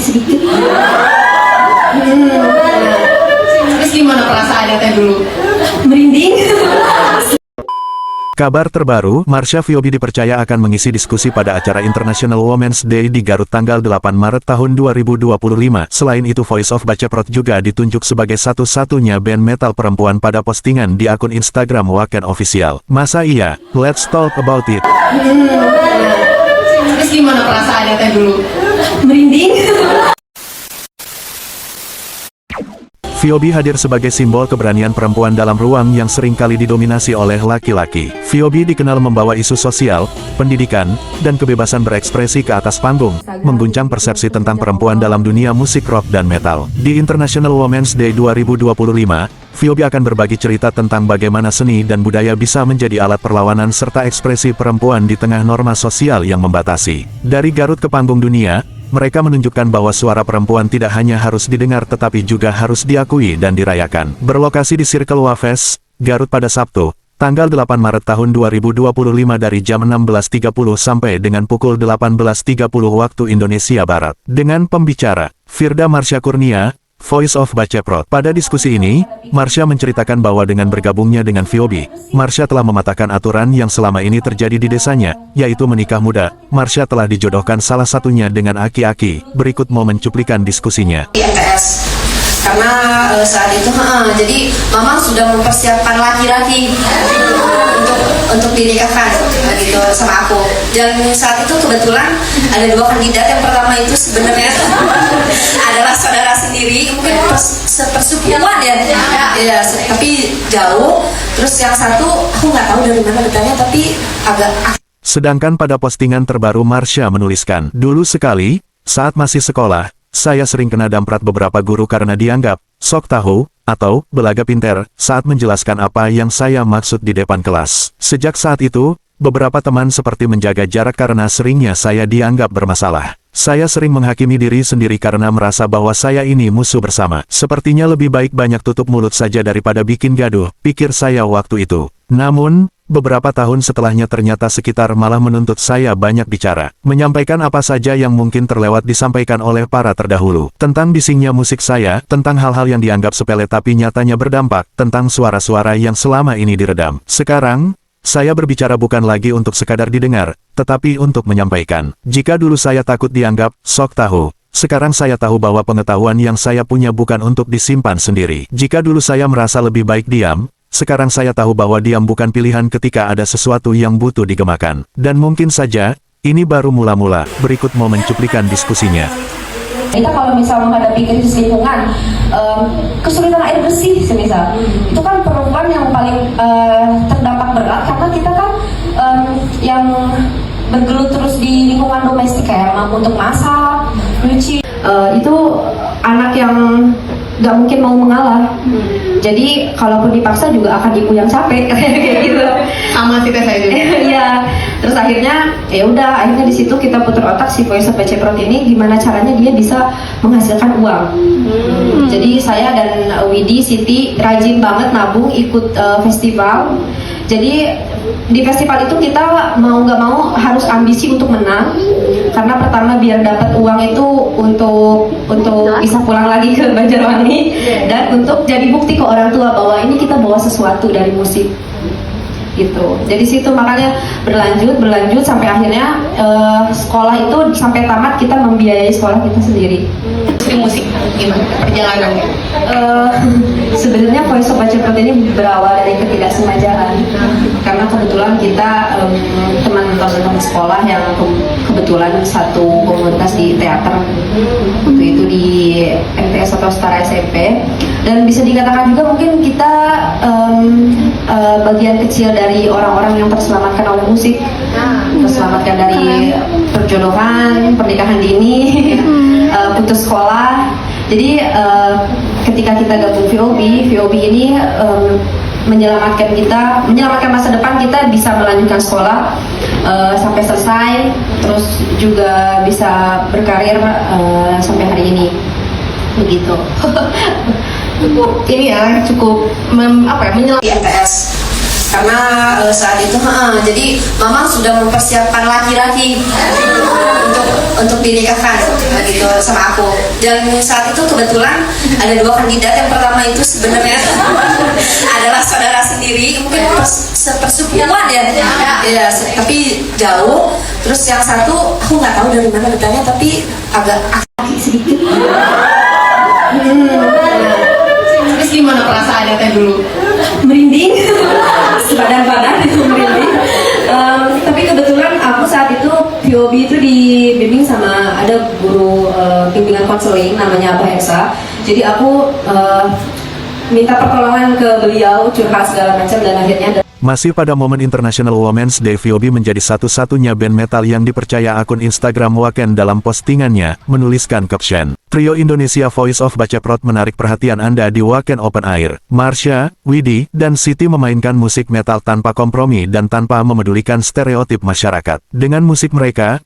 sedikit. Terus gimana perasaannya teh dulu? Merinding. Kabar terbaru, Marsha Fiobi dipercaya akan mengisi diskusi pada acara International Women's Day di Garut tanggal 8 Maret tahun 2025. Selain itu Voice of Baceprot juga ditunjuk sebagai satu-satunya band metal perempuan pada postingan di akun Instagram Waken Official. Masa iya? Let's talk about it. Terus gimana perasaannya teh dulu? Merinding. Fiobi hadir sebagai simbol keberanian perempuan dalam ruang yang seringkali didominasi oleh laki-laki. Fiobi dikenal membawa isu sosial, pendidikan, dan kebebasan berekspresi ke atas panggung, mengguncang persepsi tentang perempuan dalam dunia musik rock dan metal. Di International Women's Day 2025, Fiobi akan berbagi cerita tentang bagaimana seni dan budaya bisa menjadi alat perlawanan serta ekspresi perempuan di tengah norma sosial yang membatasi. Dari Garut ke panggung dunia, mereka menunjukkan bahwa suara perempuan tidak hanya harus didengar tetapi juga harus diakui dan dirayakan. Berlokasi di Circle Wafes, Garut pada Sabtu, tanggal 8 Maret tahun 2025 dari jam 16.30 sampai dengan pukul 18.30 waktu Indonesia Barat. Dengan pembicara, Firda Marsha Kurnia, Voice of Baceprot. Pada diskusi ini, Marsha menceritakan bahwa dengan bergabungnya dengan Fiobi, Marsha telah mematahkan aturan yang selama ini terjadi di desanya, yaitu menikah muda. Marsha telah dijodohkan salah satunya dengan aki-aki. Berikut momen cuplikan diskusinya. Di MTS, karena saat itu, jadi mama sudah mempersiapkan laki-laki untuk dinikahkan gitu sama aku. Dan saat itu kebetulan ada dua kandidat. Yang pertama itu sebenarnya adalah saudara sendiri, mungkin sepersukuan ya, tapi jauh. Terus yang satu aku nggak tahu dari mana datanya, tapi agak. Sedangkan pada postingan terbaru Marsha menuliskan, dulu sekali, saat masih sekolah, saya sering kena damprat beberapa guru karena dianggap sok tahu atau belaga pinter saat menjelaskan apa yang saya maksud di depan kelas. Sejak saat itu, beberapa teman seperti menjaga jarak karena seringnya saya dianggap bermasalah. Saya sering menghakimi diri sendiri karena merasa bahwa saya ini musuh bersama. Sepertinya lebih baik banyak tutup mulut saja daripada bikin gaduh, pikir saya waktu itu. Namun, beberapa tahun setelahnya ternyata sekitar malah menuntut saya banyak bicara. Menyampaikan apa saja yang mungkin terlewat disampaikan oleh para terdahulu. Tentang bisingnya musik saya, tentang hal-hal yang dianggap sepele tapi nyatanya berdampak, tentang suara-suara yang selama ini diredam. Sekarang, saya berbicara bukan lagi untuk sekadar didengar, tetapi untuk menyampaikan. Jika dulu saya takut dianggap sok tahu, sekarang saya tahu bahwa pengetahuan yang saya punya bukan untuk disimpan sendiri. Jika dulu saya merasa lebih baik diam, sekarang saya tahu bahwa diam bukan pilihan ketika ada sesuatu yang butuh digemakan. Dan mungkin saja, ini baru mula-mula. Berikut momen cuplikan diskusinya. Kita kalau misal menghadapi krisis lingkungan, kesulitan air bersih semisal, itu kan perempuan yang paling terdampak berat karena kita kan yang bergelut terus di lingkungan domestik kayak untuk masak, nyuci, itu anak yang gak mungkin mau mengalah. Jadi kalaupun dipaksa juga akan ibu yang capek kayak gitu. Sama sih teh saya juga. Iya. Terus akhirnya di situ kita putar otak si Voice of Baceprot ini gimana caranya dia bisa menghasilkan uang. Jadi saya dan Widi, Siti rajin banget nabung ikut festival. Jadi di festival itu kita mau nggak mau harus ambisi untuk menang, karena pertama biar dapat uang itu untuk bisa pulang lagi ke Banjarwangi dan untuk jadi bukti ke orang tua bahwa ini kita bawa sesuatu dari musik gitu. Jadi situ makanya berlanjut sampai akhirnya sekolah itu sampai tamat kita membiayai sekolah kita sendiri. Musik gimana perjalanannya? Sebenarnya Voice of Baceprot ini berawal dari ketidaksengajaan karena kebetulan kita teman-teman sekolah yang kebetulan satu komunitas di teater, waktu itu di MTS atau Setara SMP, dan bisa dikatakan juga mungkin kita bagian kecil dari orang-orang yang terselamatkan oleh musik, terselamatkan dari perjodohan, pernikahan dini, putus sekolah. Jadi ketika kita gabung VOB ini menyelamatkan masa depan kita, bisa melanjutkan sekolah sampai selesai, terus juga bisa berkarir sampai hari ini, begitu. Cukup ini ya, cukup menyelam di MTS, karena saat itu jadi mama sudah mempersiapkan laki-laki untuk dinikahkan gitu sama aku. Dan saat itu kebetulan ada dua kandidat. Yang pertama itu sebenarnya adalah saudara sendiri, mungkin sepersepupuan ya, tapi jauh. Terus yang satu aku nggak tahu dari mana datangnya, tapi agak aki sedikit. Terus gimana perasaannya teh dulu? Merinding, sepadan-padan itu merinding. Tapi kebetulan aku saat itu VOB itu dibimbing sama ada guru bimbingan konseling namanya Abah Esa. Jadi aku minta pertolongan ke beliau, curhat segala macam, dan akhirnya Masih pada momen International Women's Day, VOB menjadi satu-satunya band metal yang dipercaya akun Instagram Wacken dalam postingannya, menuliskan caption, "Trio Indonesia Voice of Baceprot menarik perhatian Anda di Wacken Open Air. Marsha, Widi, dan Siti memainkan musik metal tanpa kompromi dan tanpa memedulikan stereotip masyarakat. Dengan musik mereka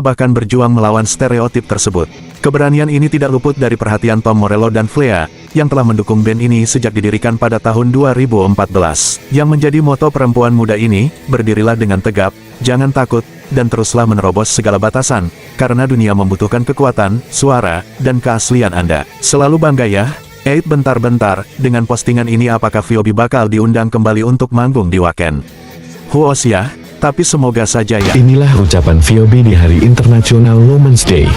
bahkan berjuang melawan stereotip tersebut." Keberanian ini tidak luput dari perhatian Tom Morello dan Flea, yang telah mendukung band ini sejak didirikan pada tahun 2014. Yang menjadi moto perempuan muda ini, berdirilah dengan tegap, jangan takut, dan teruslah menerobos segala batasan, karena dunia membutuhkan kekuatan, suara, dan keaslian Anda. Selalu bangga ya. Bentar-bentar, dengan postingan ini apakah VOB bakal diundang kembali untuk manggung di Wacken? Who knows ya? Tapi semoga saja ya. Inilah ucapan VOB di Hari International Women's Day.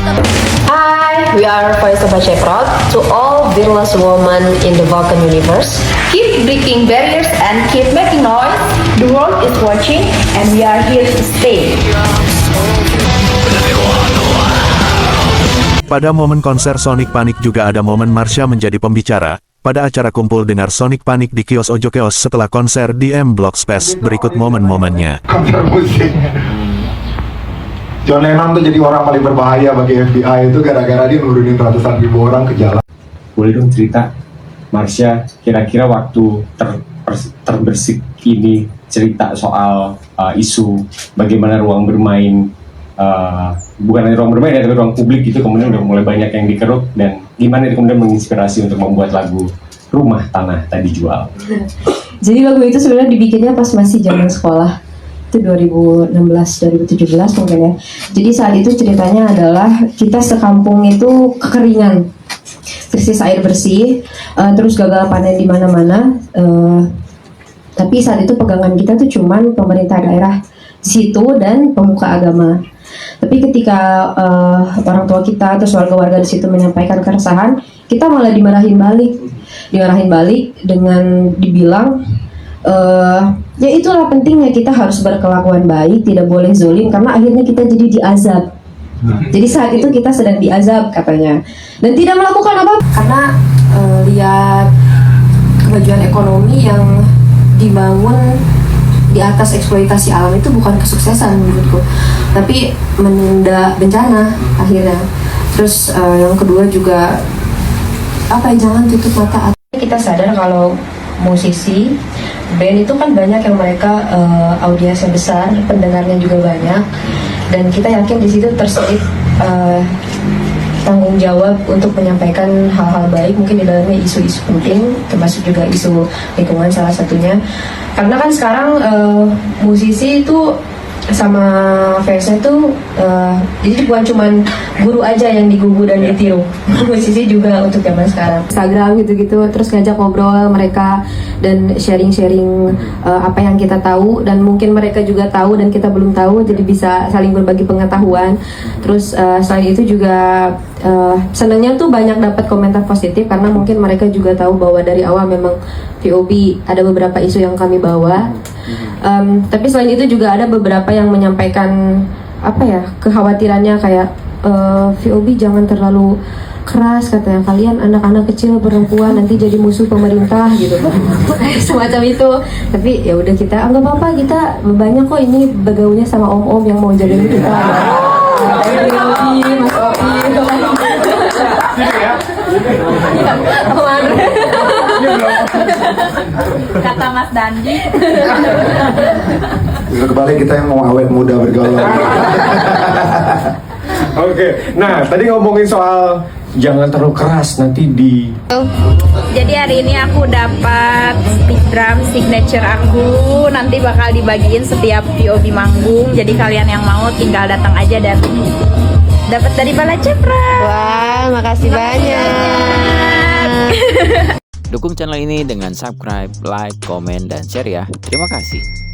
Hi, we are Voice of Baceprot. To all fearless women in the Wacken universe, Keep breaking barriers and keep making noise. The world is watching and we are here to stay. Pada momen konser Sonic Panic juga ada momen Marsha menjadi pembicara. Pada acara kumpul dengar Sonic Panic di kios Ojo Keos setelah konser di M Block Space, berikut momen-momennya. Konser musik. John Lennon tuh jadi orang paling berbahaya bagi FBI itu gara-gara dia nurunin ratusan ribu orang ke jalan. Boleh dong cerita, Marsha, kira-kira waktu terbersih ini cerita soal isu bagaimana ruang bermain, bukan hanya ruang bermain ya, tapi ruang publik itu kemudian udah mulai banyak yang dikeruk, dan gimana itu kemudian menginspirasi untuk membuat lagu Rumah Tanah Tadi Jual. Jadi lagu itu sebenarnya dibikinnya pas masih zaman sekolah, itu 2016-2017 mungkin ya. Jadi saat itu ceritanya adalah kita sekampung itu kekeringan, krisis air bersih, terus gagal panen di mana-mana. Tapi saat itu pegangan kita tuh cuman pemerintah daerah di situ dan pemuka agama. Tapi ketika orang tua kita atau warga-warga di situ menyampaikan keresahan, kita malah dimarahin balik dengan dibilang ya itulah pentingnya kita harus berkelakuan baik, tidak boleh zolim, karena akhirnya kita jadi diazab. Jadi saat itu kita sedang diazab katanya, dan tidak melakukan apa karena lihat kemajuan ekonomi yang dibangun di atas eksploitasi alam itu bukan kesuksesan menurutku, tapi menunda bencana akhirnya. Terus yang kedua juga jangan tutup mata. Kita sadar kalau musisi band itu kan banyak yang mereka audiensnya besar, pendengarnya juga banyak, dan kita yakin di situ terselip tanggung jawab untuk menyampaikan hal-hal baik, mungkin di dalamnya isu-isu penting, termasuk juga isu lingkungan salah satunya. Karena kan sekarang musisi itu sama fansnya tuh jadi bukan cuman guru aja yang digugu dan ditiru, musisi juga untuk zaman sekarang. Instagram gitu-gitu, terus ngajak ngobrol mereka dan sharing-sharing apa yang kita tahu, dan mungkin mereka juga tahu dan kita belum tahu, jadi bisa saling berbagi pengetahuan. Terus selain itu juga senangnya tuh banyak dapat komentar positif, karena mungkin mereka juga tahu bahwa dari awal memang VOB ada beberapa isu yang kami bawa. Tapi selain itu juga ada beberapa yang menyampaikan kekhawatirannya kayak VOB jangan terlalu keras, katanya kalian anak-anak kecil perempuan nanti jadi musuh pemerintah gitu semacam itu. Tapi ya udah, kita nggak apa-apa, kita banyak kok ini bergaulnya sama om-om yang mau jagain kita. Mas Opi, Kata Mas Dandi. Kebalik, kita yang mau awet muda bergaul. Oke, nah tadi ngomongin soal jangan terlalu keras nanti di. Jadi hari ini aku dapat speed drum signature aku, nanti bakal dibagiin setiap POV manggung. Jadi kalian yang mau tinggal datang aja dan dapat dari Bala Cepra. Wah, makasih banyak. Dukung channel ini dengan subscribe, like, komen, dan share ya. Terima kasih.